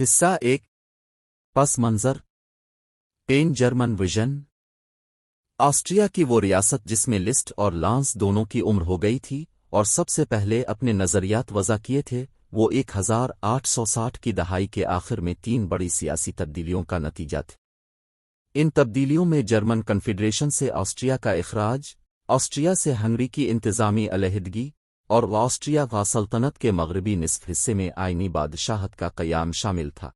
हिस्सा एक पस मंज़र पेन जर्मन विजन। ऑस्ट्रिया की वो रियासत जिसमें लिस्ट और लांस दोनों की उम्र हो गई थी और सबसे पहले अपने नज़रियात वज़ा किए थे, वो 1860 की दहाई के आखिर में 3 बड़ी सियासी तब्दीलियों का नतीजा थे। इन तब्दीलियों में जर्मन कन्फेडरेशन से ऑस्ट्रिया का इखराज, ऑस्ट्रिया से हंगरी की इंतज़ामी अलहदगी और ऑस्ट्रिया व सल्तनत के मगरबी निसफ हिस्से में आइनी बादशाहत का क़याम शामिल था।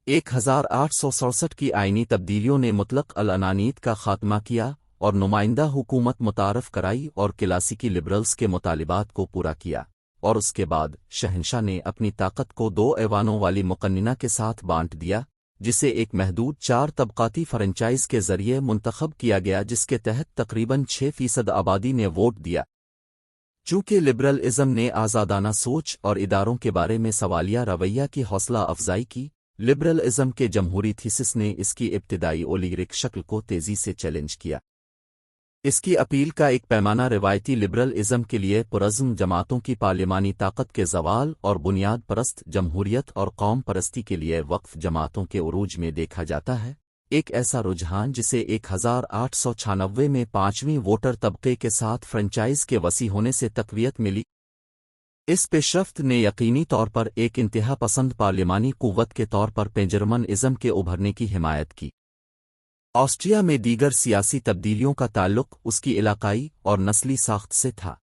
1867 की आइनी तब्दीलियों ने मुतलक अल-अनानीत का खात्मा किया और नुमाइंदा हुकूमत मुतारफ कराई और क्लासिकी लिबरल्स के मुतालिबात को पूरा किया, और उसके बाद शहंशाह ने अपनी ताकत को 2 ऐवानों वाली मुकन्निना के साथ बांट दिया, जिसे एक महदूद 4 तबक़ाती फ्रेंचाइज़ के ज़रिए मुंतखब किया गया, जिसके तहत तकरीबन 6% आबादी ने वोट दिया। चूँकि लिबरलिज़म ने आज़ादाना सोच और इदारों के बारे में सवालिया रवैया की हौसला अफजाई की, लिबरलिज़म के जमहूरी थीसिस ने इसकी इब्तिदाई ओलिगरिक शक्ल को तेज़ी से चैलेंज किया। इसकी अपील का एक पैमाना रिवायती लिबरलिज़म के लिए पुरज़्म जमातों की पार्लिमानी ताकत के ज़वाल और बुनियाद परस्त जमहूरियत और कौम परस्ती के लिए वक्फ जमातों के उरूज में देखा जाता है। एक ऐसा रुझान जिसे 1896 में 5वीं वोटर तबके के साथ फ्रेंचाइज़ के वसी होने से तक़वियत मिली। इस पेशरफ्त ने यकीनी तौर पर एक इंतहा पसंद पार्लिमानी क़ुव्वत के तौर पर पेंजरमनिज़म के उभरने की हिमायत की। ऑस्ट्रिया में दीगर सियासी तब्दीलियों का ताल्लुक उसकी इलाकाई और नस्ली साख्त से था।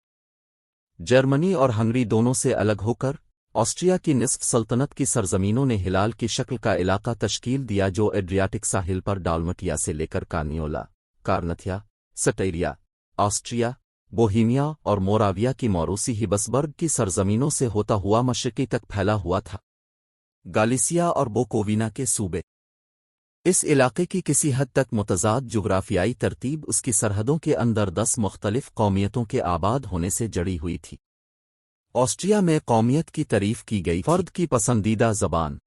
जर्मनी और हंगरी दोनों से अलग होकर ऑस्ट्रिया की निस्फ सल्तनत की सरजमीनों ने हिलाल की शक्ल का इलाका तश्कील दिया, जो एड्रियाटिक साहिल पर डालमटिया से लेकर कार्नियोला, कारनथिया, सटेरिया, ऑस्ट्रिया, बोहीमिया और मोराविया की मौरूसी हिबसबर्ग की सरजमीनों से होता हुआ मशरिकी तक फैला हुआ था। गालिसिया और बोकोविना के सूबे। इस इलाके की किसी हद तक मुतज़ाद जुग़राफ़ियाई तरतीब उसकी सरहदों के अंदर 10 मुख्तलिफ कौमियतों के आबाद होने से जड़ी हुई थी। ऑस्ट्रिया में कौमियत की तारीफ़ की गई फ़र्द की पसंदीदा ज़बान।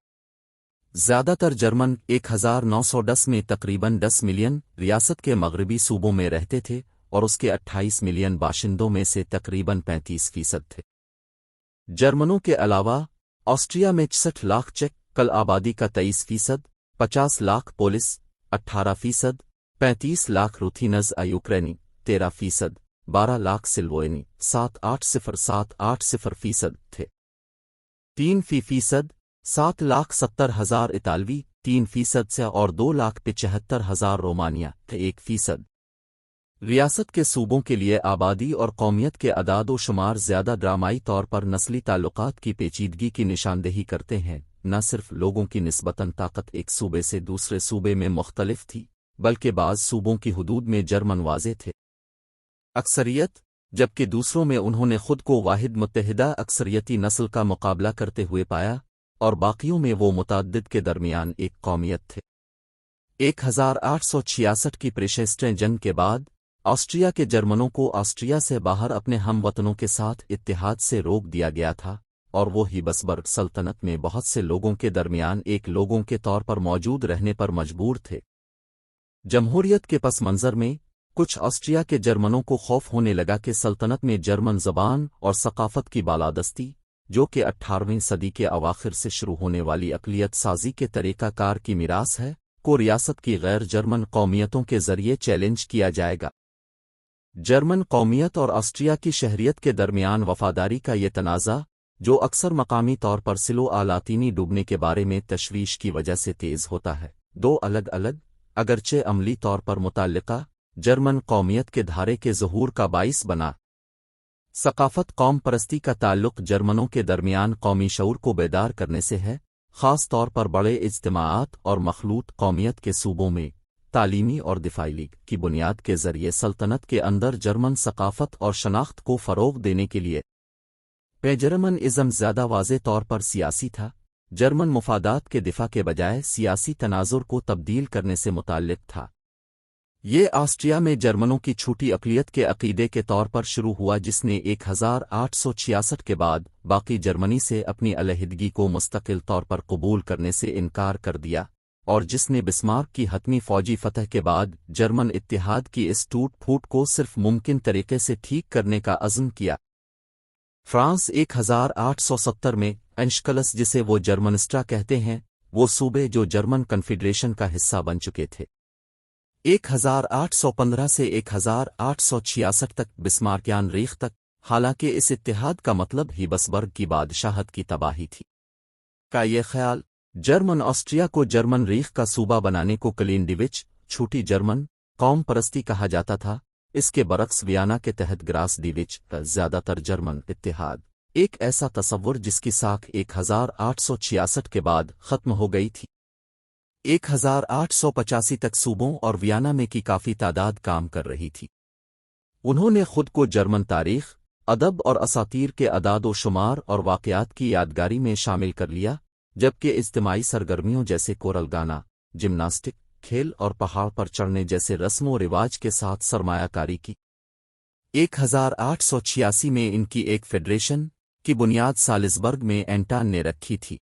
ज़्यादातर जर्मन 1910 में तकरीबन 10 मिलियन रियासत के मगरबी सूबों में रहते थे और उसके 28 मिलियन बाशिंदों में से तकरीबन 35% थे। जर्मनों के अलावा ऑस्ट्रिया में 66 लाख चेक कल आबादी का 23%, 50 लाख पोलिस 18%, 35 लाख रूथीनज़ यूक्रेनी 13%, 12 लाख सिल्वोनी 7.80% थे। 3% 7,70,000 इतालवी 3% से और 2,75,000 रोमानिया 1%। रियासत के सूबों के लिए आबादी और कौमियत के अदाद व शुमार ज़्यादा ड्रामाई तौर पर नस्ली ताल्लुकात की पेचीदगी की निशानदेही करते हैं। न सिर्फ लोगों की निस्बतन ताकत एक सूबे से दूसरे सूबे में मुख्तलिफ थी, बल्कि बाज़ सूबों की हुदूद में जर्मन वाज़े थे अक्सरियत, जबकि दूसरों में उन्होंने खुद को वाहिद मुत्तहिदा अक्सरियती नस्ल का मुकाबला करते हुए पाया, और बाकियों में वो मुतअद्दिद के दरमियान एक कौमियत थे। 1866 की प्रेशेस्टें जंग के बाद ऑस्ट्रिया के जर्मनों को ऑस्ट्रिया से बाहर अपने हमवतनों के साथ इत्तेहाद से रोक दिया गया था, और वो हिबसबर्ग सल्तनत में बहुत से लोगों के दरमियान एक लोगों के तौर पर मौजूद रहने पर मजबूर थे। जमहूरियत के पस मंज़र में कुछ ऑस्ट्रिया के जर्मनों को खौफ होने लगा कि सल्तनत में जर्मन ज़बान और सकाफ़त की बालादस्ती, जो कि 18वीं सदी के अवाखिर से शुरू होने वाली अक़लियत साज़ी के तरीक़ाकार की मीरास है, को रियासत की गैर जर्मन कौमियतों के ज़रिए चैलेंज किया जाएगा। जर्मन कौमियत और ऑस्ट्रिया की शहरियत के दरमियान वफ़ादारी का ये तनाज़ा, जो अक्सर मकामी तौर पर सिलो-आ-लातीनी डूबने के बारे में तशवीश की वजह से तेज़ होता है, 2 अलग-अलग अगरचे अमली तौर पर मुताल्लिक़ा जर्मन कौमियत के धारे के ज़हूर का बाइस बना। सकाफ़त कौम परस्ती का ताल्लुक़ जर्मनों के दरमियान कौमी शऊर को बेदार करने से है, ख़ास तौर पर बड़े इज्तिमाआत और मखलूत कौमियत के सूबों में तालीमी और दिफ़ाई लीग की बुनियाद के ज़रिए सल्तनत के अंदर जर्मन सकाफ़त और शनाख्त को फ़रोग़ देने के लिए। पेंजरमनिज़म ज़्यादा वाज़े तौर पर सियासी था, जर्मन मुफादात के दिफ़ा के बजाय सियासी तनाज़ुर को तब्दील करने से मुताल्लिक़ था। ये ऑस्ट्रिया में जर्मनों की छूटी अक़लियत के अक़ीदे के तौर पर शुरू हुआ, जिसने 1866 के बाद बाकी जर्मनी से अपनी अलहदगी को मुस्तकिल तौर पर कबूल करने से इनकार कर दिया, और जिसने बिस्मार्क की हतमी फ़ौजी फ़तह के बाद जर्मन इत्तेहाद की इस टूट फूट को सिर्फ मुमकिन तरीके से ठीक करने का अज़्म किया। फ्रांस 1870 में अंशकलस जिसे वो जर्मनिस्ट्रा कहते हैं, वो सूबे जो जर्मन कन्फेडरेशन का हिस्सा बन चुके थे। 1815 से 1866 तक बिस्मार्कियान रीख तक, हालांकि इस इत्तेहाद का मतलब ही बसबर्ग की बादशाहत की तबाही थी। का ये ख्याल जर्मन ऑस्ट्रिया को जर्मन रीख का सूबा बनाने को क्लीनडिविच छोटी जर्मन कौम परस्ती कहा जाता था। इसके बरक्स वियना के तहत ग्रास डिविच ज्यादातर जर्मन इत्तेहाद, एक ऐसा तसव्वुर जिसकी साख 1866 के बाद खत्म हो गई थी। 1885 तक सूबों और वियना में की काफी तादाद काम कर रही थी। उन्होंने खुद को जर्मन तारीख, अदब और असातीर के अदाद शुमार और वाक़यात की यादगारी में शामिल कर लिया, जबकि इज्तिमाई सरगर्मियों जैसे कोरल गाना, जिम्नास्टिक, खेल और पहाड़ पर चढ़ने जैसे रस्मों रिवाज के साथ सरमायाकारी की। 1886 में इनकी एक फेडरेशन की बुनियाद सालिसबर्ग में एंटान ने रखी थी।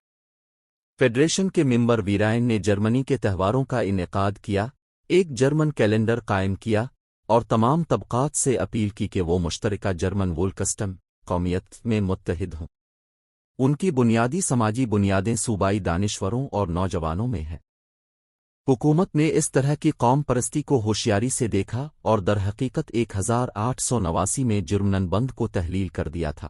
फेडरेशन के मेंबर वीराइन ने जर्मनी के त्योहारों का इनेकाद किया, एक जर्मन कैलेंडर कायम किया और तमाम तबक़ात से अपील की कि वो मुश्तरका जर्मन वोल कस्टम कौमियत में मुत्तहिद हों। उनकी बुनियादी समाजी बुनियादें सूबाई दानिश्वरों और नौजवानों में हैं। हुकूमत ने इस तरह की कौम परस्ती को होशियारी से देखा और दरहकीकत 1889 में जुर्मन बंद को तहलील कर दिया था।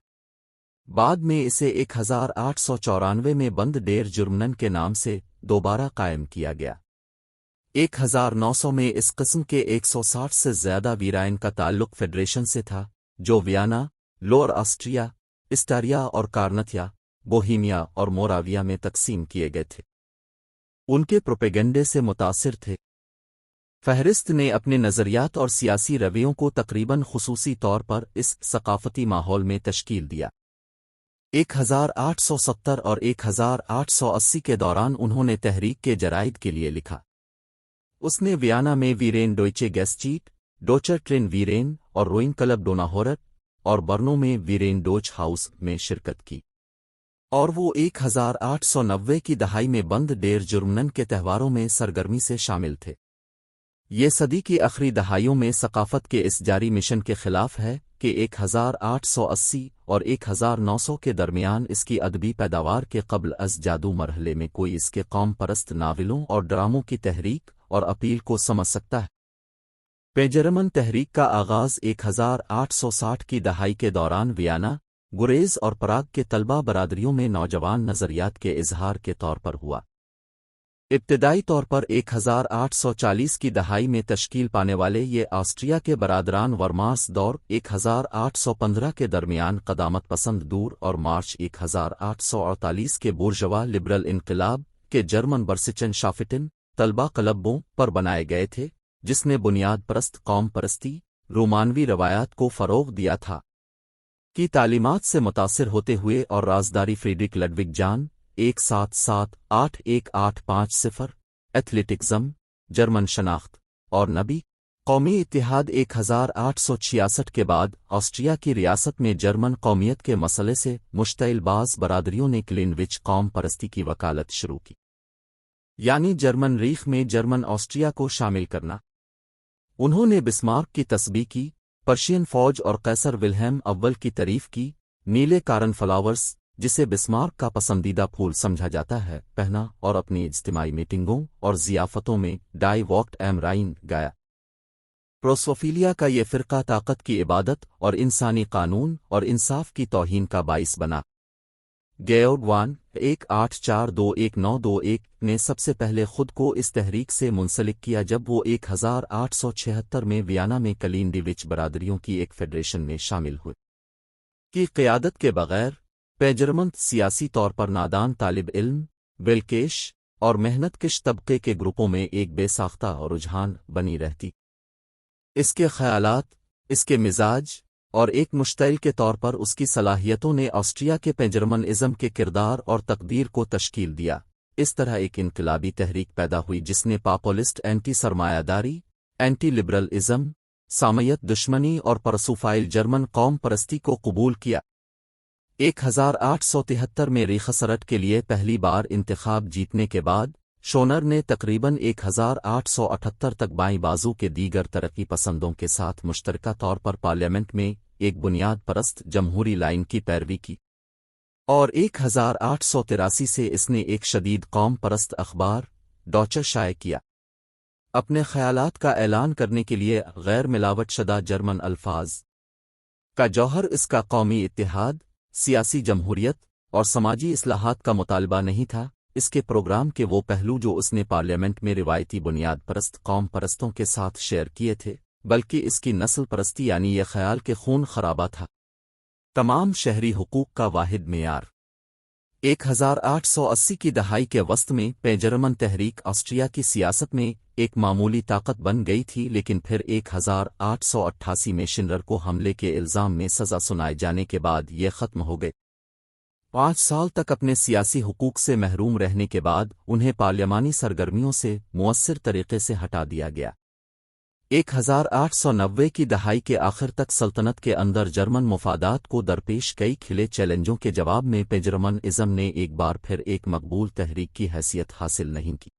बाद में इसे 1894 में बंद डेर जुर्मनन के नाम से दोबारा कायम किया गया। 1900 में इस किस्म के 160 से ज्यादा वीराइन का ताल्लुक फेडरेशन से था, जो वियना, लोअर ऑस्ट्रिया, इस्टारिया और कार्नथिया, बोहीमिया और मोराविया में तकसीम किए गए थे। उनके प्रोपेगेंडे से मुतासिर थे। फहरिस्त ने अपने नज़रियात और सियासी रवैयों को तकरीबन खुसूसी तौर पर इस सकाफती माहौल में तश्कील दिया। 1870 और 1880 के दौरान उन्होंने तहरीक के जराइद के लिए लिखा। उसने वियना में वीरेन डोइचे गैस्चीट, डोचर ट्रेन वीरेन और रोइन क्लब डोनाहोरर और बर्नो में वीरेन डोच हाउस में शिरकत की, और वो 1890 की दहाई में बंद डेर जुर्मनन के त्योहारों में सरगर्मी से शामिल थे। ये सदी की आखिरी दहाइयों में सकाफत के इस जारी मिशन के खिलाफ है कि 1880 और 1900 के दरमियान इसकी अदबी पैदावार के कब्ल अज जादू मरहले में कोई इसके कौम परस्त नावलों और ड्रामों की तहरीक और अपील को समझ सकता है। पेजरमन तहरीक का आगाज़ 1860 की दहाई के दौरान वियना, गुरेज और पराग के तलबा बरादरियों में नौजवान नज़रियात के इजहार के तौर पर हुआ। इब्तदाई तौर पर 1840 की दहाई में तश्कील पाने वाले ये ऑस्ट्रिया के बरादरान वर्मास दौर 1815 के दरमियान क़दामत पसंद दूर और मार्च 1848 के बुर्जवा लिबरल इनकलाब के जर्मन बर्सिचन शाफिटिन तलबा क्लबों पर बनाए गए थे, जिसने बुनियाद परस्त कौम परस्ती, रोमानवी रवायात को फ़रोग़ दिया था की तालीमात से मुतासिर होते हुए और राजदारी फ्रीडरिक लडविग जान 17781850 एथलेटिक्ज़म, जर्मन शनाख्त और नबी कौमी इत्तेहाद 1866 के बाद ऑस्ट्रिया की रियासत में जर्मन कौमियत के मसले से मुश्तइल बाज़ बरादरियों ने क्लिनविच कौम परस्ती की वकालत शुरू की, यानी जर्मन रीख में जर्मन ऑस्ट्रिया को शामिल करना। उन्होंने बिस्मार्क की तस्बीह की, पर्शियन फौज और कैसर विल्हेम अव्वल की तारीफ की, नीले कारन फ्लावर्स, जिसे बिस्मार्क का पसंदीदा फूल समझा जाता है, पहना और अपनी इज्तिमाई मीटिंगों और ज़ियाफ़तों में डाई वॉक्ट एम राइन गाया। प्रोसोफिलिया का ये फ़िरका ताकत की इबादत और इंसानी कानून और इंसाफ की तौहीन का बाइस बना। गेओर्ग वान 18421921 ने सबसे पहले खुद को इस तहरीक से मुंसलिक किया जब वो 1876 में वियना में क्लीनडिविच बरादरियों की एक फेडरेशन में शामिल हुए। की क़ियादत के बग़ैर पेजरमन सियासी तौर पर नादान तालिब इल्म, वेलकेश और मेहनतकश तबके के ग्रुपों में एक बेसाख्ता और रुझान बनी रहती। इसके ख़यालात, इसके मिजाज और एक मुश्तइल के तौर पर उसकी सलाहियतों ने ऑस्ट्रिया के पेजरमनिज़म के किरदार और तकदीर को तश्कील दिया। इस तरह एक इनकलाबी तहरीक पैदा हुई जिसने पॉपुलिस्ट एंटी सरमायादारी, एंटी लिबरलिज़म, सामयत दुश्मनी और परसूफाइल जर्मन कौम परस्ती को कबूल किया। 1873 में रीखसरट के लिए पहली बार इंतखाब जीतने के बाद शोनर ने तकरीबन 1878 तक बाईं बाजू के दीगर तरक्की पसंदों के साथ मुश्तरका तौर पर पार्लियामेंट में एक बुनियाद परस्त जमहूरी लाइन की पैरवी की। और 1883 से इसने एक शदीद कौम परस्त अखबार डॉचर शाये किया। अपने ख़यालात का ऐलान करने के लिए गैर मिलावट शुदा जर्मन अल्फाज का जौहर इसका कौमी इत्तेहाद, सियासी जमहूरियत और समाजी इस्लाहात का मुतालबा नहीं था। इसके प्रोग्राम के वो पहलू जो उसने पार्लियामेंट में रिवायती बुनियाद परस्त कौम परस्तों के साथ शेयर किए थे, बल्कि इसकी नस्ल परस्ती यानी ये ख्याल के खून खराबा था। तमाम शहरी हुकूक का वाहिद मेयार। 1880 की दहाई के वस्त में पेजरमन तहरीक ऑस्ट्रिया की सियासत में एक मामूली ताकत बन गई थी, लेकिन फिर 1888 में शिनरर को हमले के इल्ज़ाम में सज़ा सुनाए जाने के बाद ये ख़त्म हो गए। 5 साल तक अपने सियासी हुकूक से महरूम रहने के बाद उन्हें पार्लियामानी सरगर्मियों से मुअस्सिर तरीके से हटा दिया गया। 1890 की दहाई के आखिर तक सल्तनत के अंदर जर्मन मुफादात को दरपेश कई खिले चैलेंजों के जवाब में पेजरमन इज़्म ने एक बार फिर एक मकबूल तहरीक की हैसियत हासिल नहीं की।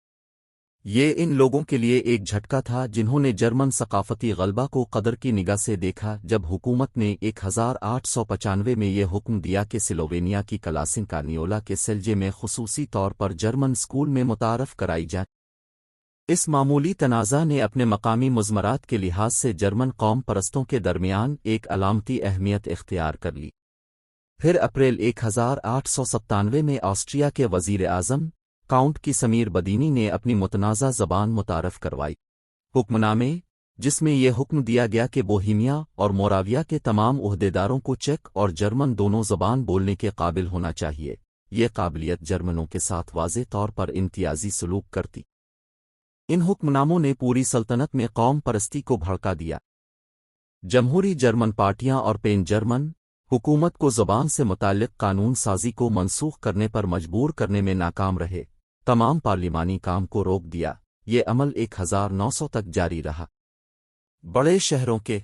ये इन लोगों के लिए एक झटका था जिन्होंने जर्मन सकाफती गलबा को कदर की निगाह से देखा जब हुकूमत ने 1895 में ये हुक्म दिया कि स्लोवेनिया की क्लासिन कार्नियोला के सेल्जे में खुसूसी तौर पर जर्मन स्कूल में मुतारफ कराई जाए। इस मामूली तनाज़ा ने अपने मकामी मुज़मरात के लिहाज से जर्मन कौम परस्तों के दरमियान एक अलामती अहमियत इख्तियार कर ली। फिर अप्रैल 1897 में ऑस्ट्रिया के वज़ीर आज़म काउंट की समीर बदीनी ने अपनी मुतनाज़ा ज़बान मुतारफ़ करवाई। हुक्मनामे, जिसमें यह हुक्म दिया गया कि बोहीमिया और मोराविया के तमाम ओहदेदारों को चेक और जर्मन दोनों ज़बान बोलने के काबिल होना चाहिए। ये काबिलियत जर्मनों के साथ वाज़े तौर पर इम्तियाज़ी सलूक करती। इन हुक्मनामों ने पूरी सल्तनत में कौम परस्ती को भड़का दिया। जमहूरी जर्मन पार्टियां और पेन जर्मन हुकूमत को ज़बान से मुताल्लिक़ कानून साजी को मनसूख करने पर मजबूर करने में नाकाम रहे। तमाम पार्लिमानी काम को रोक दिया। ये अमल 1900 तक जारी रहा। बड़े शहरों के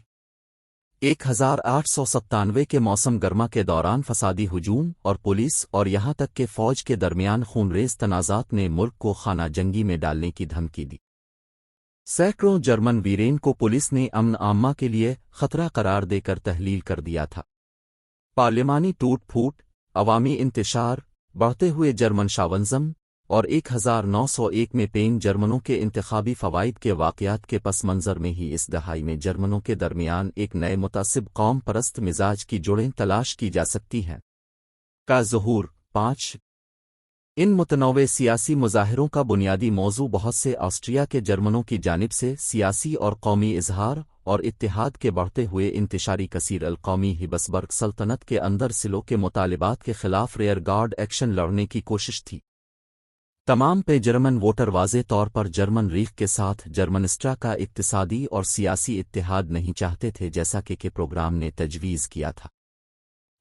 1897 के मौसम गर्मा के दौरान फसादी हुजूम और पुलिस और यहाँ तक के फ़ौज के दरमियान खूनरेज़ तनाज़ात ने मुल्क को खाना जंगी में डालने की धमकी दी। सैकड़ों जर्मन वीरेन को पुलिस ने अमन आम्मा के लिए खतरा करार देकर तहलील कर दिया था। पार्लिमानी टूट फूट, अवामी इंतशार, बढ़ते हुए जर्मन शावनिज़्म और 1901 में पेन जर्मनों के इंतखाबी फ़वाइद के वाक़यात के पस मंज़र में ही इस दहाई में जर्मनों के दरमियान एक नए मुतासिब कौम परस्त मिजाज की जुड़ें तलाश की जा सकती हैं का ज़हूर। 5 इन मुतनव्वे सियासी मुज़ाहिरों का बुनियादी मौजू बहुत से ऑस्ट्रिया के जर्मनों की जानिब से सियासी और कौमी इजहार और इत्तेहाद के बढ़ते हुए इंतशारी कसीर अल कौमी हिबसबर्ग सल्तनत के अंदर सिलो के मुतालिबात के खिलाफ रेयर गार्ड एक्शन लड़ने की कोशिश थी। तमाम पे जर्मन वोटर वाज़े तौर पर जर्मन रीख के साथ जर्मनिस्ट्रा का इक्तिसादी और सियासी इत्तेहाद नहीं चाहते थे, जैसा कि प्रोग्राम ने तजवीज़ किया था।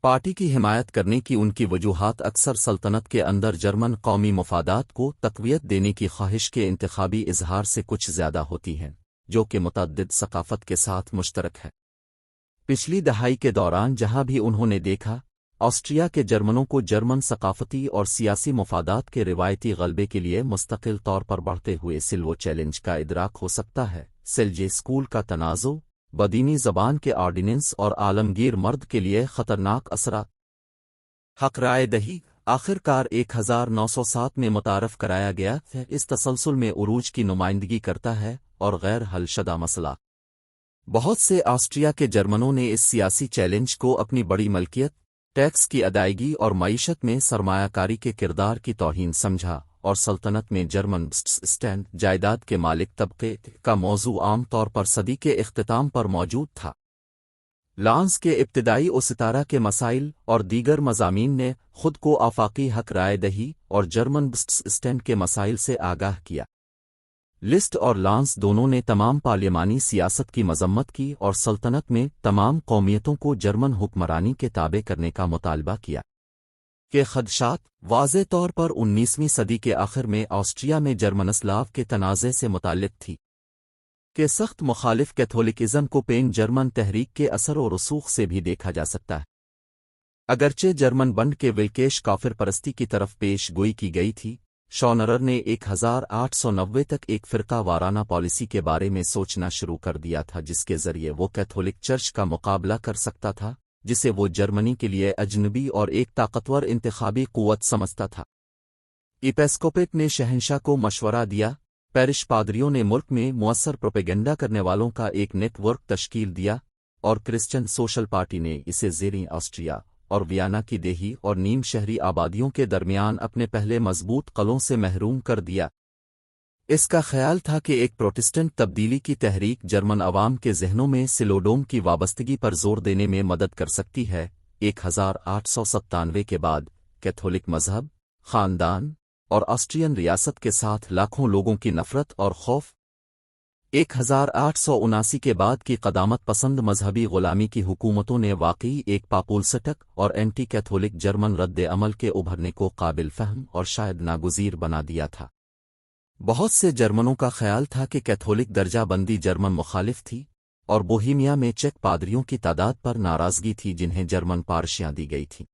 पार्टी की हिमायत करने की उनकी वजूहात अक्सर सल्तनत के अंदर जर्मन कौमी मफादात को तक़वियत देने की ख्वाहिश के इंतखाबी इजहार से कुछ ज़्यादा होती हैं, जो कि मुतअद्दिद सकाफ़त के साथ मुश्तरक है। पिछली दहाई के दौरान जहाँ भी उन्होंने देखा, ऑस्ट्रिया के जर्मनों को जर्मन सकाफ़ती और सियासी मफादात के रिवायती गलबे के लिए मुस्तकिल तौर पर बढ़ते हुए सिल्वो चैलेंज का इदराक हो सकता है। सेल्जे स्कूल का तनाज़ो, बदीनी ज़बान के ऑर्डिनेंस और आलमगीर मर्द के लिए ख़तरनाक असरात। हक़ राय दही आखिरकार 1907 में मुतारफ़ कराया गया है। इस तसलसल में उरूज की नुमाइंदगी करता है और गैर हल शुदा मसला। बहुत से ऑस्ट्रिया के जर्मनों ने इस सियासी चैलेंज को अपनी बड़ी मलकियत, टैक्स की अदायगी और मईशत में सरमायाकारी के किरदार की तौहीन समझा, और सल्तनत में जर्मन स्टैंड जायदाद के मालिक तबके का मौजू आम तौर पर सदी के इख्तिताम पर मौजूद था। लांस के इब्तिदाई ओ सितारा के मसाइल और दीगर मज़ामीन ने खुद को आफाकी हक़ राय दही और जर्मन स्टैंड के मसाइल से आगाह किया। लिस्ट और लांस दोनों ने तमाम पार्लियामानी सियासत की मजम्मत की और सल्तनत में तमाम कौमियतों को जर्मन हुक्मरानी के ताबे करने का मुतालबा किया। के खदशात वाज़े तौर पर 19वीं सदी के आखिर में ऑस्ट्रिया में जर्मनस्लाव के तनाज़े से मुताल्लिक़ थी। के सख्त मुखालिफ कैथोलिकिज़म को पेन जर्मन तहरीक के असर और रसूख से भी देखा जा सकता है। अगरचे जर्मन बंड के विल्केश काफिर परस्ती की तरफ पेश गोई की गई थी, शॉनरर ने 1890 तक एक फ़िरका वाराना पॉलिसी के बारे में सोचना शुरू कर दिया था, जिसके ज़रिए वो कैथोलिक चर्च का मुकाबला कर सकता था। جسے وہ جرمنی کے لیے اجنبی اور ایک طاقتور انتخابی قوت سمجھتا تھا۔ ایپیسکوپٹ نے شہنشاہ کو مشورہ دیا، پیرش پادریوں نے ملک میں مؤثر پروپیگنڈا کرنے والوں کا ایک نیٹ ورک تشکیل دیا، اور کرسچن سوشل پارٹی نے اسے زیریں آسٹریا اور ویانا کی دیہی اور نیم شہری آبادیوں کے درمیان اپنے پہلے مضبوط قلعوں سے محروم کر دیا۔ اس کا خیال تھا کہ ایک پروٹسٹنٹ تبدیلی کی تحریک جرمن عوام کے ذہنوں میں سیلوڈوم کی وابستگی پر زور دینے میں مدد کر سکتی ہے۔ 1897 کے بعد کیتھولک مذہب، خاندان اور آسٹرین ریاست کے ساتھ لاکھوں لوگوں کی نفرت اور خوف۔ 1879 کے بعد کی قدامت پسند مذہبی غلامی کی حکومتوں نے واقعی ایک پاپولسٹک اور اینٹی کیتھولک جرمن رد عمل کے ابھرنے کو قابل فہم اور شاید ناگزیر بنا دیا تھا۔ بہت سے جرمنوں کا خیال تھا کہ کیتھولک درجہ بندی جرمن مخالف تھی، اور بوہیمیا میں چیک پادریوں کی تعداد پر ناراضگی تھی جنہیں جرمن پارشیاں دی گئی تھیں۔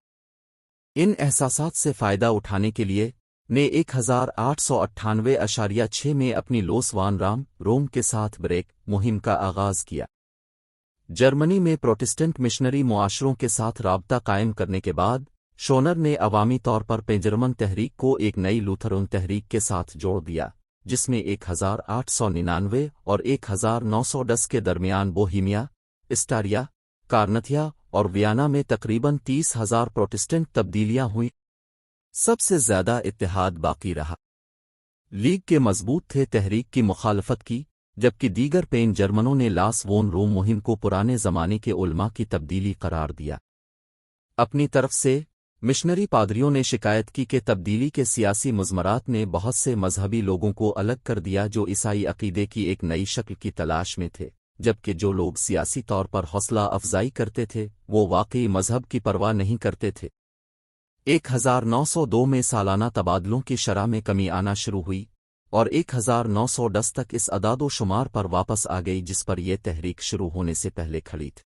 ان احساسات سے فائدہ اٹھانے کے لیے نے 1898.6 میں اپنی لوس وان روم کے ساتھ بریک مہم کا آغاز کیا۔ جرمنی میں پروٹسٹنٹ مشنری معاشروں کے ساتھ رابطہ قائم کرنے کے بعد شونر نے عوامی طور پر پینجرمن تحریک کو ایک نئی لوتھرن تحریک کے ساتھ جوڑ دیا، جس میں 1899 اور 1910 کے درمیان بوہیمیا، اسٹاریا، کارنتھیا اور ویانا میں تقریباً 30,000 پروٹسٹنٹ تبدیلیاں ہوئیں۔ سب سے زیادہ اتحاد باقی رہا۔ لیگ کے مضبوط تھے تحریک کی مخالفت کی، جبکہ دیگر پین جرمنوں نے لاس وون روم مہم کو پرانے زمانے کے علماء کی تبدیلی قرار دیا۔ اپنی طرف سے مشنری پادریوں نے شکایت کی کہ تبدیلی کے سیاسی مضمرات نے بہت سے مذہبی لوگوں کو الگ کر دیا جو عیسائی عقیدے کی ایک نئی شکل کی تلاش میں تھے، جبکہ جو لوگ سیاسی طور پر حوصلہ افزائی کرتے تھے وہ واقعی مذہب کی پرواہ نہیں کرتے تھے۔ 1902 میں سالانہ تبادلوں کی شرح میں کمی آنا شروع ہوئی، اور 1910 تک اس اعداد و شمار پر واپس آ گئی جس پر یہ تحریک شروع ہونے سے پہلے کھڑی تھی۔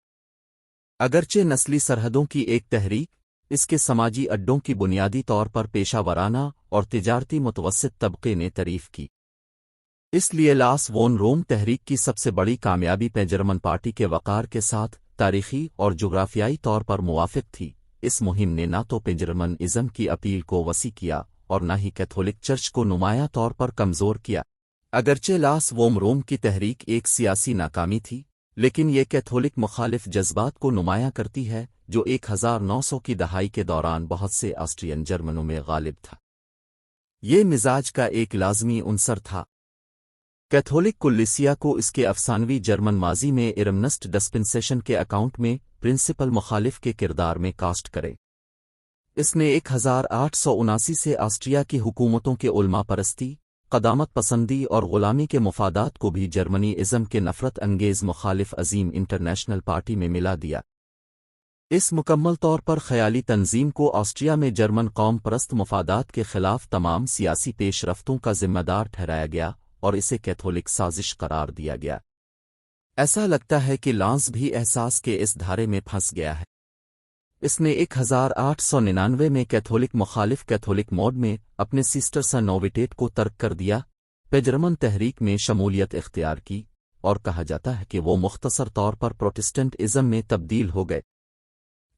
اگرچہ نسلی سرحدوں کی ایک تحریک، اس کے سماجی اڈوں کی بنیادی طور پر پیشہ ورانہ اور تجارتی متوسط طبقے نے تعریف کی۔ اس لیے لاس وون روم تحریک کی سب سے بڑی کامیابی پینجرمن پارٹی کے وقار کے ساتھ تاریخی اور جغرافیائی طور پر موافق تھی۔ اس مہم نے نہ تو پینجرمن ازم کی اپیل کو وسیع کیا اور نہ ہی کیتھولک چرچ کو نمایاں طور پر کمزور کیا۔ اگرچہ لاس وون روم کی تحریک ایک سیاسی ناکامی تھی، لیکن یہ کیتھولک مخالف جذبات کو نمایاں کرتی ہے جو 1900 کی دہائی کے دوران بہت سے آسٹرین جرمنوں میں غالب تھا۔ یہ مزاج کا ایک لازمی عنصر تھا۔ کیتھولک کلیسیا کو اس کے افسانوی جرمن ماضی میں ارمنسٹ ڈسپنسیشن کے اکاؤنٹ میں پرنسپل مخالف کے کردار میں کاسٹ کرے۔ اس نے 1879 سے آسٹریا کی حکومتوں کے علماء پرستی، قدامت پسندی اور غلامی کے مفادات کو بھی جرمنی ازم کے نفرت انگیز مخالف عظیم انٹرنیشنل پارٹی میں ملا دیا۔ اس مکمل طور پر خیالی تنظیم کو آسٹریا میں جرمن قوم پرست مفادات کے خلاف تمام سیاسی پیش رفتوں کا ذمہ دار ٹھہرایا گیا اور اسے کیتھولک سازش قرار دیا گیا۔ ایسا لگتا ہے کہ لانس بھی احساس کے اس دھارے میں پھنس گیا ہے۔ اس نے 1899 میں کیتھولک مخالف کیتھولک موڈ میں اپنے سسٹر سن نوویٹیٹ کو ترک کر دیا، پینجرمن تحریک میں شمولیت اختیار کی، اور کہا جاتا ہے کہ وہ مختصر طور پر پروٹسٹنٹ ازم میں تبدیل ہو گئے۔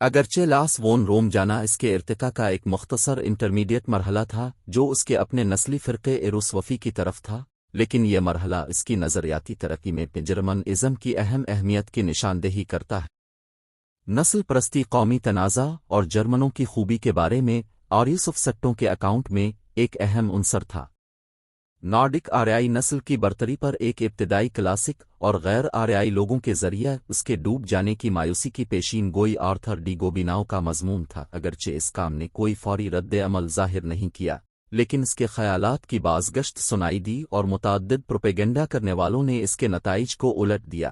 اگرچہ لاس وون روم جانا اس کے ارتقاء کا ایک مختصر انٹرمیڈیٹ مرحلہ تھا جو اس کے اپنے نسلی فرقے ایروسوفی کی طرف تھا، لیکن یہ مرحلہ اس کی نظریاتی ترقی میں پینجرمن ازم کی اہم اہمیت کی نشاندہی کرتا ہے۔ نسل پرستی قومی تنازع اور جرمنوں کی خوبی کے بارے میں آریوسوف سٹوں کے اکاؤنٹ میں ایک اہم عنصر تھا۔ نارڈک آریائی نسل کی برتری پر ایک ابتدائی کلاسک اور غیر آریائی لوگوں کے ذریعے اس کے ڈوب جانے کی مایوسی کی پیشین گوئی آرتھر ڈی گوبیناؤ کا مضمون تھا۔ اگرچہ اس کام نے کوئی فوری رد عمل ظاہر نہیں کیا، لیکن اس کے خیالات کی بازگشت سنائی دی اور متعدد پروپیگنڈا کرنے والوں نے اس کے نتائج کو الٹ دیا۔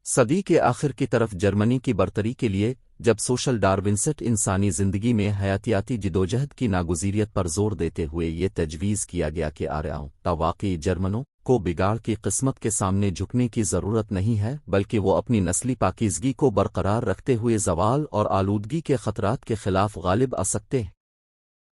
صدی کے آخر کی طرف جرمنی کی برتری کے لیے جب سوشل ڈارونسٹ انسانی زندگی میں حیاتیاتی جدوجہد کی ناگزیریت پر زور دیتے ہوئے یہ تجویز کیا گیا کہ آریاؤں تا واقعی جرمنوں کو بگاڑ کی قسمت کے سامنے جھکنے کی ضرورت نہیں ہے، بلکہ وہ اپنی نسلی پاکیزگی کو برقرار رکھتے ہوئے زوال اور آلودگی کے خطرات کے خلاف غالب آ سکتے ہیں۔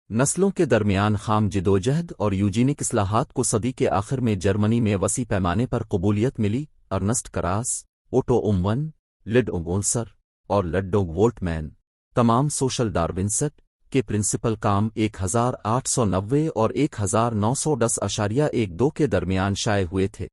نسلوں کے درمیان خام جدوجہد اور یوجینک اصلاحات کو صدی کے آخر میں جرمنی میں وسیع پیمانے پر قبولیت ملی۔ ارنسٹ کراس، اوٹو امون، لڈ اوگونسر اور लड्डोग वोल्टमैन तमाम सोशल डार्विन्सट के प्रिंसिपल काम 1890 और 1910.12 के दरमियान शाये हुए थे।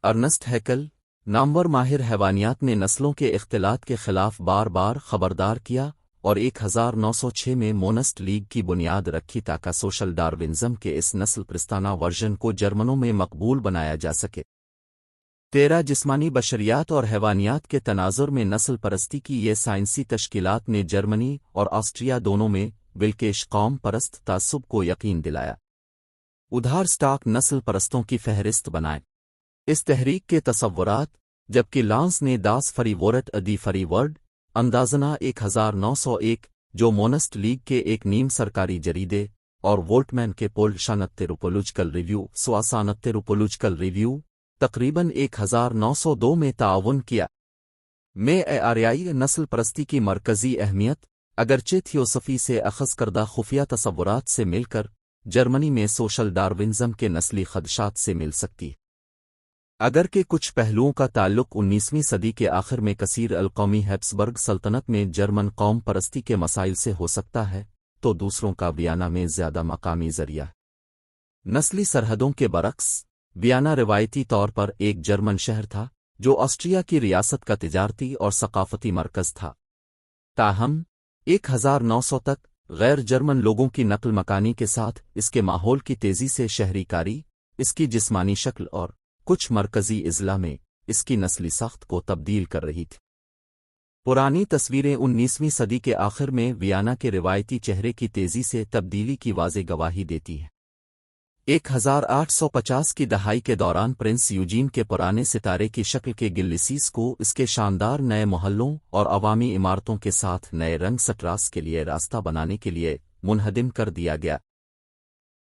अर्नस्ट हैकल नामवर माहिर हैवानियात ने नस्लों के इख्तिलात के खिलाफ बार बार खबरदार किया और 1906 में मोनस्ट लीग की बुनियाद रखी ताकि सोशल डार्विनिज्म के इस नस्ल प्रस्ताना वर्जन को जर्मनों में मकबूल बनाया जा सके। 13 जिस्मानी बशरियात और हैवानियात के तनाजुर में नस्ल परस्ती की ये साइंसी तश्कीलात ने जर्मनी और ऑस्ट्रिया दोनों में विल्केश कौम परस्त तासुब को यकीन दिलाया। उधार स्टॉक नस्ल परस्तों की फहरिस्त बनाए इस तहरीक के तसव्वुरात, जबकि लांस ने दास फरी वोरट अदी फरी वर्ड अंदाजना 1901 जो मोनस्ट लीग के एक नीम सरकारी जरीदे और वोल्टमैन के पोल्शानत्तेरोपोलॉजिकल रिव्यू स्वासानत्तेरोपोलॉजिकल रिव्यू तकरीबन 1902 में ताआवुन किया। में आर्याई नस्ल परस्ती की मरकज़ी अहमियत अगरचे थियोसफी से अखज़ करदा खुफिया तसव्वुरात से मिलकर जर्मनी में सोशल डार्विनिज्म के नस्ली खदशात से मिल सकती है। अगर के कुछ पहलुओं का ताल्लुक 19वीं सदी के आखिर में कसीर अलकौमी हैब्सबर्ग सल्तनत में जर्मन कौम परस्ती के मसाइल से हो सकता है, तो दूसरों का वियना में ज़्यादा मकामी ज़रिया। नस्ली सरहदों के बरक्स वियना रिवायती तौर पर एक जर्मन शहर था जो ऑस्ट्रिया की रियासत का तिजारती और सकाफती मरकज़ था। ताहम 1900 तक गैर जर्मन लोगों की नकल मकानी के साथ इसके माहौल की तेज़ी से शहरीकारी, इसकी जिस्मानी शक्ल और कुछ मरकज़ी इज़ला में इसकी नस्ली साख्त को तब्दील कर रही थी। पुरानी तस्वीरें 19वीं सदी के आखिर में वियना के रिवायती चेहरे की तेज़ी से तब्दीली की वाज़े गवाही देती हैं। 1850 की दहाई के दौरान प्रिंस यूजीन के पुराने सितारे की शक्ल के गिल्लिसीस को इसके शानदार नए मोहल्लों और अवामी इमारतों के साथ नए रंग सटरास के लिए रास्ता बनाने के लिए मुनहदिम कर दिया गया।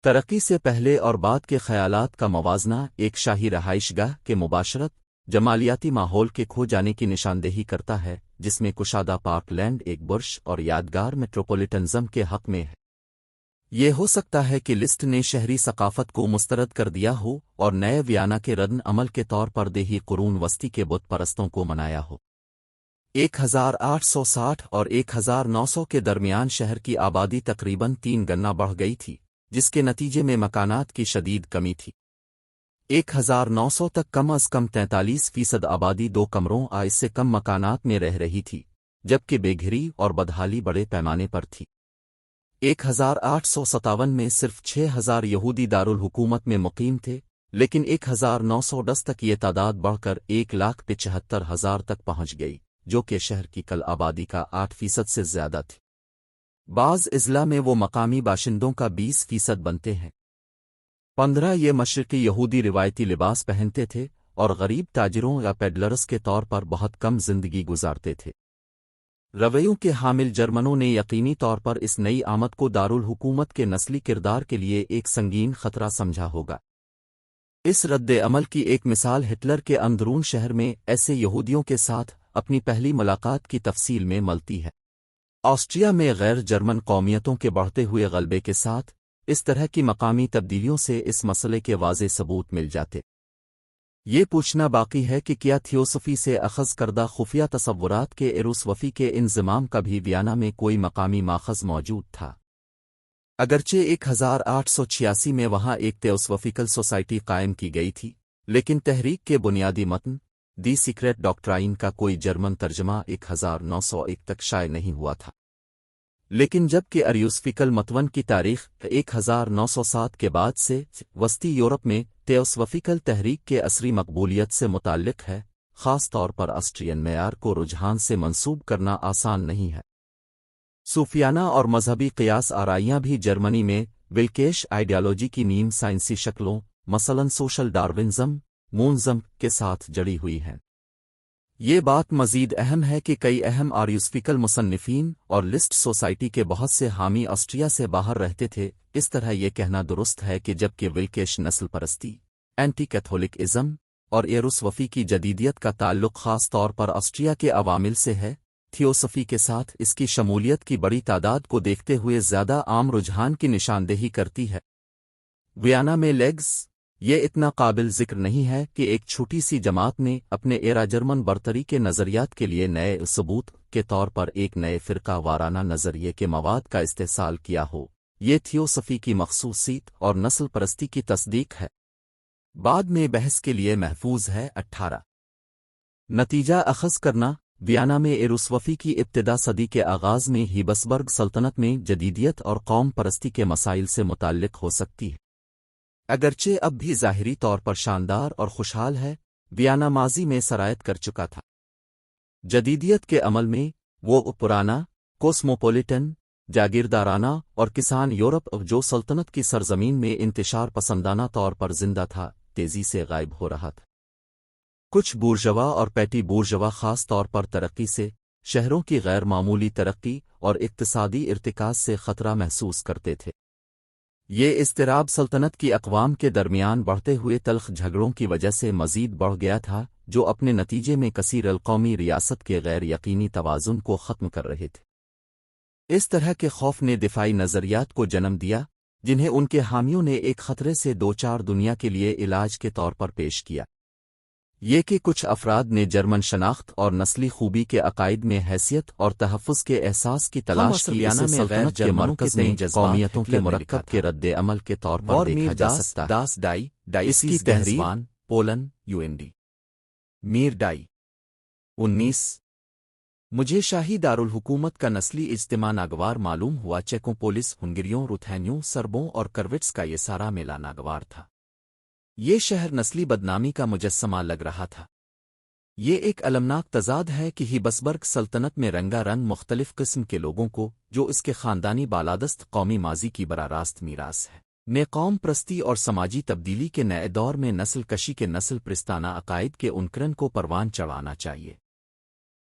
तरक्की से पहले और बाद के ख़यालात का मवाजना एक शाही रहाइशगाह के मुबाशरत जमालियाती माहौल के खो जाने की निशानदेही करता है, जिसमें कुशादा पार्कलैंड एक बुर्श और यादगार मेट्रोपॉलिटनिज्म के हक़ में है। ये हो सकता है कि लिस्ट ने शहरी सकाफत को मुस्तरद कर दिया हो और नए वियना के रद्द अमल के तौर पर देही कुरून वस्ती के बुत परस्तों को मनाया हो। 1860 और 1900 के दरमियान शहर की आबादी तकरीबन 3 गुना बढ़ गई थी, जिसके नतीजे में मकानात की शदीद कमी थी। 1900 तक कम अज़ कम 43% आबादी 2 कमरों या इससे कम मकानात में रह रही थी, जबकि बेघरी और बदहाली बड़े पैमाने पर थी। 1857 में सिर्फ 6000 यहूदी दारुल हुकूमत में मुकीम थे, लेकिन 1910 तक ये तादाद बढ़कर 1,75,000 तक पहुंच गई, जो कि शहर की कल आबादी का 8% से ज़्यादा थी। बाज़ इज़ला में वो मकामी बाशिंदों का 20% बनते हैं। 15 ये मशरिकी यहूदी रिवायती लिबास पहनते थे और गरीब ताजिरों या पेडलर्स के तौर पर बहुत कम जिंदगी गुजारते थे। रवैयों के हामिल जर्मनों ने यकीनी तौर पर इस नई आमद को दारुल हुकूमत के नस्ली किरदार के लिए एक संगीन खतरा समझा होगा। इस रद्द अमल की एक मिसाल हिटलर के अंदरून शहर में ऐसे यहूदियों के साथ अपनी पहली मुलाकात की तफसील में मिलती है। ऑस्ट्रिया में गैर जर्मन कौमियतों के बढ़ते हुए गलबे के साथ इस तरह की मकामी तब्दीलियों से इस मसले के वाज़े सबूत मिल जाते। ये पूछना बाकी है कि क्या थियोसफी से अखज़ करदा खुफिया तसव्वुरात के एरुसवफ़ी के इंज़माम का भी वियना में कोई मकामी माखज़ मौजूद था। अगरचे 1886 में वहाँ एक थियोसफिकल सोसाइटी कायम की गई थी, लेकिन तहरीक के बुनियादी मतन दी सीक्रेट डॉक्ट्राइन का कोई जर्मन तर्जमा 1901 तक शाये नहीं हुआ था। लेकिन जबकि अरियुसफिकल मतवन की तारीख 1907 के बाद से वस्ती यूरोप में थियोसफिकल तहरीक के असरी मकबूलियत से मुताल्लिक़ है, ख़ास तौर पर ऑस्ट्रियन मेयार को रुझान से मंसूब करना आसान नहीं है। सूफियाना और मजहबी क़ियास आराइयाँ भी जर्मनी में विल्केश आइडियालॉजी की नीम साइंसी शक्लों मसलन सोशल डार्विनिज्म मूनज़म के साथ जड़ी हुई हैं। ये बात मज़ीद अहम है कि कई अहम आर्युसफिकल मुसन्निफ़ीन और लिस्ट सोसाइटी के बहुत से हामी ऑस्ट्रिया से बाहर रहते थे। इस तरह यह कहना दुरुस्त है कि जबकि विल्केश नस्ल परस्ती, एंटी कैथोलिकिज़म और एरुसवफ़ी की जदीदियत का ताल्लुक़ ख़ास तौर पर ऑस्ट्रिया के अवामिल से है, थियोसफी के साथ इसकी शमूलियत की बड़ी तादाद को देखते हुए ज़्यादा आम रुझान की निशानदेही करती है। वियना में लेग्स یہ اتنا قابل ذکر نہیں ہے کہ ایک چھوٹی سی جماعت نے اپنے ایرا جرمن برتری کے نظریات کے لیے نئے ثبوت کے طور پر ایک نئے فرقہ وارانہ نظریے کے مواد کا استحصال کیا ہو۔ یہ تھیوسفی کی مخصوصیت اور نسل پرستی کی تصدیق ہے۔ بعد میں بحث کے لیے محفوظ ہے۔ 18 نتیجہ اخذ کرنا ویانا میں ایروسوفی کی ابتدا صدی کے آغاز میں ہیبسبرگ سلطنت میں جدیدیت اور قوم پرستی کے مسائل سے متعلق ہو سکتی ہے۔ اگرچہ اب بھی ظاہری طور پر شاندار اور خوشحال ہے، ویانا ماضی میں سرایت کر چکا تھا۔ جدیدیت کے عمل میں وہ پرانا کوسموپولیٹن جاگیردارانہ اور کسان یورپ جو سلطنت کی سرزمین میں انتشار پسندانہ طور پر زندہ تھا تیزی سے غائب ہو رہا تھا۔ کچھ بورژوا اور پیٹی بورژوا خاص طور پر ترقی سے، شہروں کی غیر معمولی ترقی اور اقتصادی ارتکاز سے خطرہ محسوس کرتے تھے۔ یہ اضطراب سلطنت کی اقوام کے درمیان بڑھتے ہوئے تلخ جھگڑوں کی وجہ سے مزید بڑھ گیا تھا، جو اپنے نتیجے میں کثیر القومی ریاست کے غیر یقینی توازن کو ختم کر رہے تھے۔ اس طرح کے خوف نے دفاعی نظریات کو جنم دیا، جنہیں ان کے حامیوں نے ایک خطرے سے دوچار دنیا کے لیے علاج کے طور پر پیش کیا۔ یہ کہ کچھ افراد نے جرمن شناخت اور نسلی خوبی کے عقائد میں حیثیت اور تحفظ کے احساس کی تلاش کی۔ اسے سلطنت کے مرکز میں قومیتوں کے مرکب کے رد عمل کے طور پر دیکھا جا سکتا ہے۔ اس کی تحریر پولن UND میر ڈائی 19 مجھے شاہی دارالحکومت کا نسلی اجتماع ناگوار معلوم ہوا۔ چیکوں پولس، ہنگریوں، روتھینیوں، سربوں اور کروٹس کا یہ سارا میلہ ناگوار تھا۔ یہ شہر نسلی بدنامی کا مجسمہ لگ رہا تھا۔ یہ ایک المناک تضاد ہے کہ ہیبسبرگ سلطنت میں رنگا رنگ مختلف قسم کے لوگوں کو، جو اس کے خاندانی بالادست قومی ماضی کی براہ راست میراث ہے، نے قوم پرستی اور سماجی تبدیلی کے نئے دور میں نسل کشی کے نسل پرستانہ عقائد کے انکرن کو پروان چڑھانا چاہیے۔